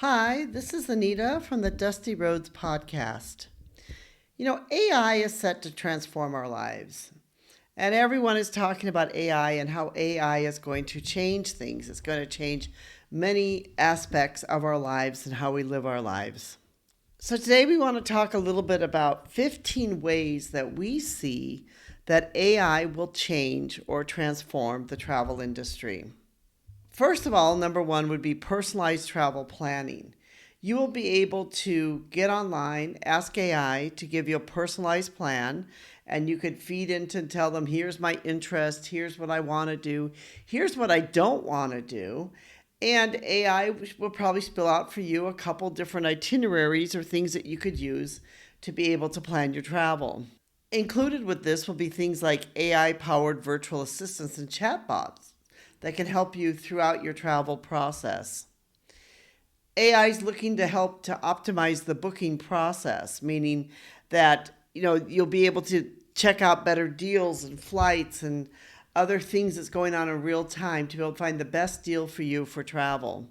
Hi, this is Anita from the Dusty Roads podcast. AI is set to transform our lives. And everyone is talking about AI and how AI is going to change things. It's going to change many aspects of our lives and how we live our lives. So today we want to talk a little bit about 15 ways that we see that AI will change or transform the travel industry. First of all, number one would be personalized travel planning. You will be able to get online, ask AI to give you a personalized plan, and you could feed into and tell them, here's my interest, here's what I want to do, here's what I don't want to do. And AI will probably spill out for you a couple different itineraries or things that you could use to be able to plan your travel. Included with this will be things like AI-powered virtual assistants and chatbots that can help you throughout your travel process. AI is looking to help to optimize the booking process, meaning that you'll be able to check out better deals and flights and other things that's going on in real time to be able to find the best deal for you for travel.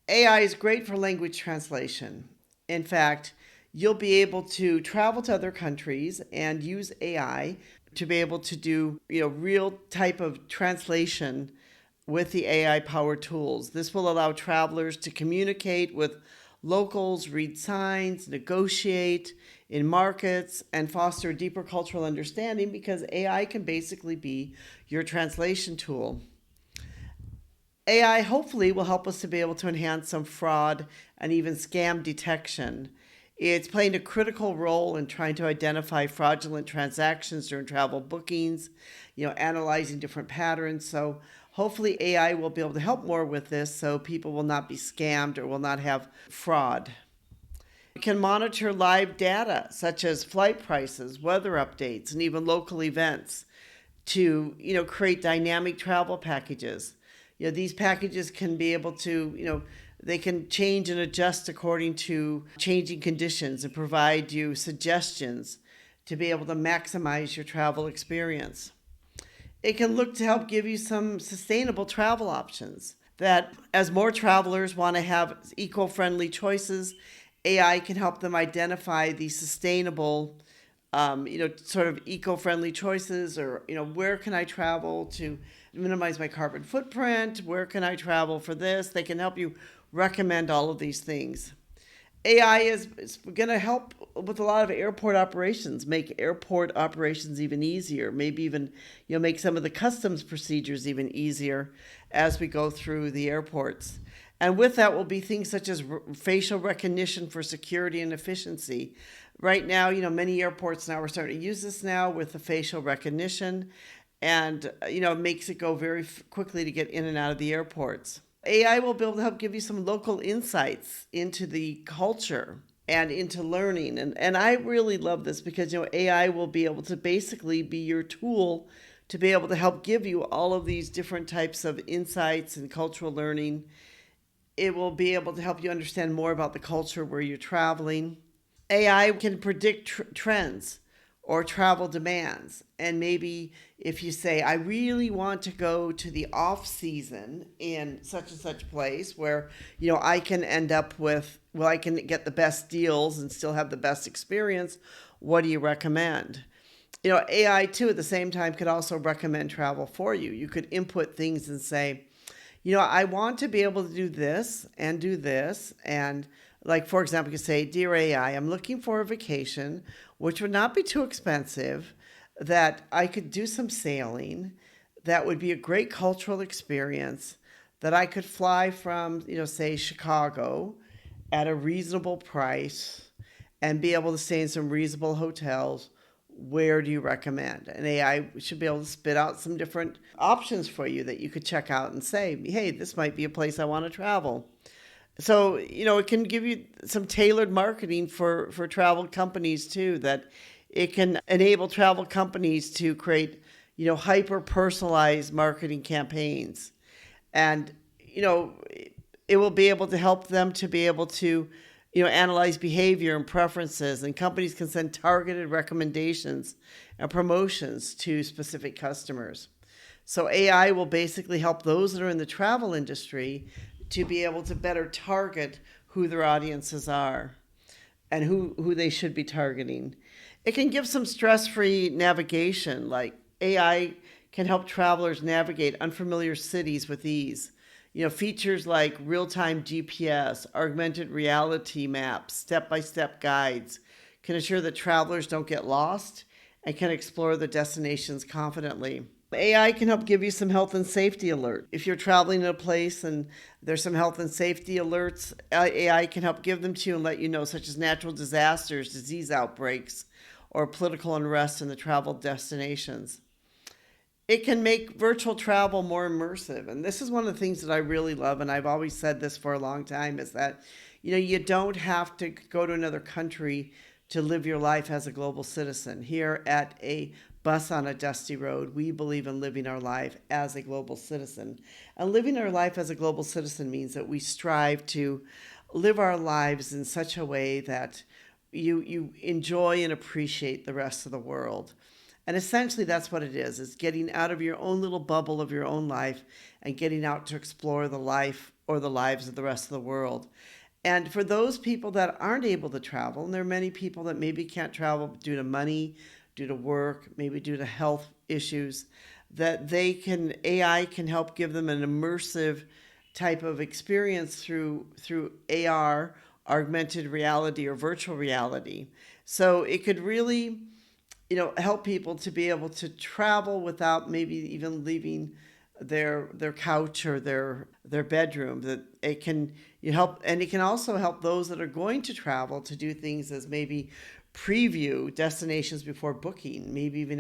AI is great for language translation. In fact, you'll be able to travel to other countries and use AI to be able to do real type of translation with the AI powered tools. This will allow travelers to communicate with locals, read signs, negotiate in markets, and foster deeper cultural understanding because AI can basically be your translation tool. AI hopefully will help us to be able to enhance some fraud and even scam detection. It's playing a critical role in trying to identify fraudulent transactions during travel bookings, analyzing different patterns. So hopefully AI will be able to help more with this so people will not be scammed or will not have fraud. It can monitor live data such as flight prices, weather updates, and even local events to create dynamic travel packages. These packages can be able to, they can change and adjust according to changing conditions and provide you suggestions to be able to maximize your travel experience. It can look to help give you some sustainable travel options that as more travelers want to have eco-friendly choices, AI can help them identify the sustainable, sort of eco-friendly choices or, where can I travel to minimize my carbon footprint? Where can I travel for this? They can help you recommend all of these things. AI is going to help with a lot of airport operations, make airport operations even easier, maybe even make some of the customs procedures even easier as we go through the airports. And with that will be things such as facial recognition for security and efficiency. Right now, many airports now are starting to use this now with the facial recognition, and it makes it go very quickly to get in and out of the airports. AI will be able to help give you some local insights into the culture and into learning. And I really love this because, AI will be able to basically be your tool to be able to help give you all of these different types of insights and cultural learning. It will be able to help you understand more about the culture where you're traveling. AI can predict trends or travel demands. And maybe if you say, I really want to go to the off season in such and such place where, I can end up with, I can get the best deals and still have the best experience. What do you recommend? AI too, at the same time, could also recommend travel for you. You could input things and say, I want to be able to do this and do this. And like, for example, you could say, Dear AI, I'm looking for a vacation, which would not be too expensive, that I could do some sailing, that would be a great cultural experience, that I could fly from, say, Chicago at a reasonable price and be able to stay in some reasonable hotels. Where do you recommend? And AI should be able to spit out some different options for you that you could check out and say, hey, this might be a place I want to travel. So, it can give you some tailored marketing for travel companies too, that it can enable travel companies to create, hyper personalized marketing campaigns. And, it will be able to help them to be able to, analyze behavior and preferences, and companies can send targeted recommendations and promotions to specific customers. So AI will basically help those that are in the travel industry to be able to better target who their audiences are and who they should be targeting. It can give some stress-free navigation, like AI can help travelers navigate unfamiliar cities with ease. Features like real-time GPS, augmented reality maps, step-by-step guides can ensure that travelers don't get lost and can explore the destinations confidently. AI can help give you some health and safety alert. If you're traveling in a place and there's some health and safety alerts, AI can help give them to you and let you know, such as natural disasters, disease outbreaks, or political unrest in the travel destinations. It can make virtual travel more immersive. And this is one of the things that I really love, and I've always said this for a long time, is that you don't have to go to another country to live your life as a global citizen. Here at A Bus on a Dusty Road, we believe in living our life as a global citizen. And living our life as a global citizen means that we strive to live our lives in such a way that you enjoy and appreciate the rest of the world. And essentially that's what it is getting out of your own little bubble of your own life and getting out to explore the life or the lives of the rest of the world. And for those people that aren't able to travel, and there are many people that maybe can't travel due to money, due to work, maybe due to health issues, that AI can help give them an immersive type of experience through AR, augmented reality or virtual reality. So it could really, help people to be able to travel without maybe even leaving their couch or their bedroom. That it can help, and it can also help those that are going to travel to do things as maybe preview destinations before booking, maybe even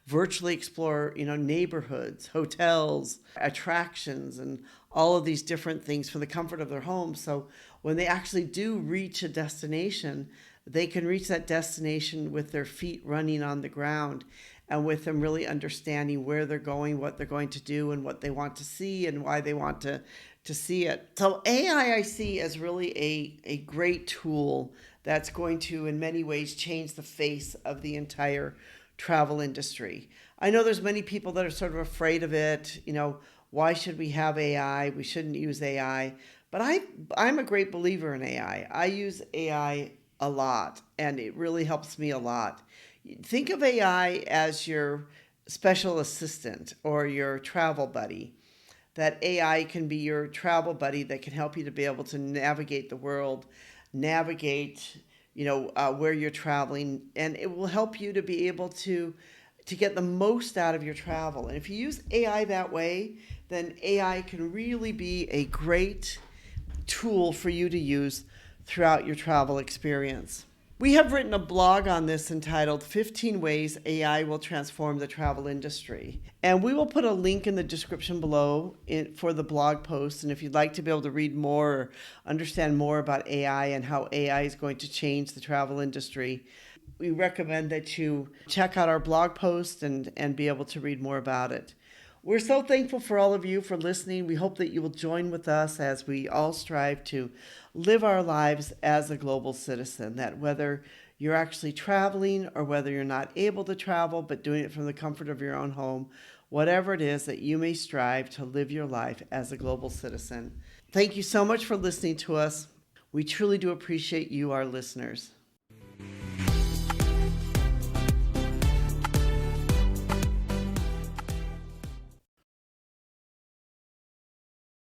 virtually explore, neighborhoods, hotels, attractions, and all of these different things from the comfort of their home. So when they actually do reach a destination, they can reach that destination with their feet running on the ground and with them really understanding where they're going, what they're going to do, and what they want to see and why they want to see it. So AI I see as really a great tool that's going to, in many ways, change the face of the entire travel industry. I know there's many people that are sort of afraid of it. Why should we have AI? We shouldn't use AI. But I'm a great believer in AI. I use AI a lot, and it really helps me a lot. Think of AI as your special assistant or your travel buddy. That AI can be your travel buddy that can help you to be able to navigate the world, navigate, where you're traveling, and it will help you to be able to get the most out of your travel. And if you use AI that way, then AI can really be a great tool for you to use throughout your travel experience. We have written a blog on this entitled 15 Ways AI Will Transform the Travel Industry. And we will put a link in the description below for the blog post. And if you'd like to be able to read more or understand more about AI and how AI is going to change the travel industry, we recommend that you check out our blog post and be able to read more about it. We're so thankful for all of you for listening. We hope that you will join with us as we all strive to live our lives as a global citizen, that whether you're actually traveling or whether you're not able to travel but doing it from the comfort of your own home, whatever it is, that you may strive to live your life as a global citizen. Thank you so much for listening to us. We truly do appreciate you, our listeners.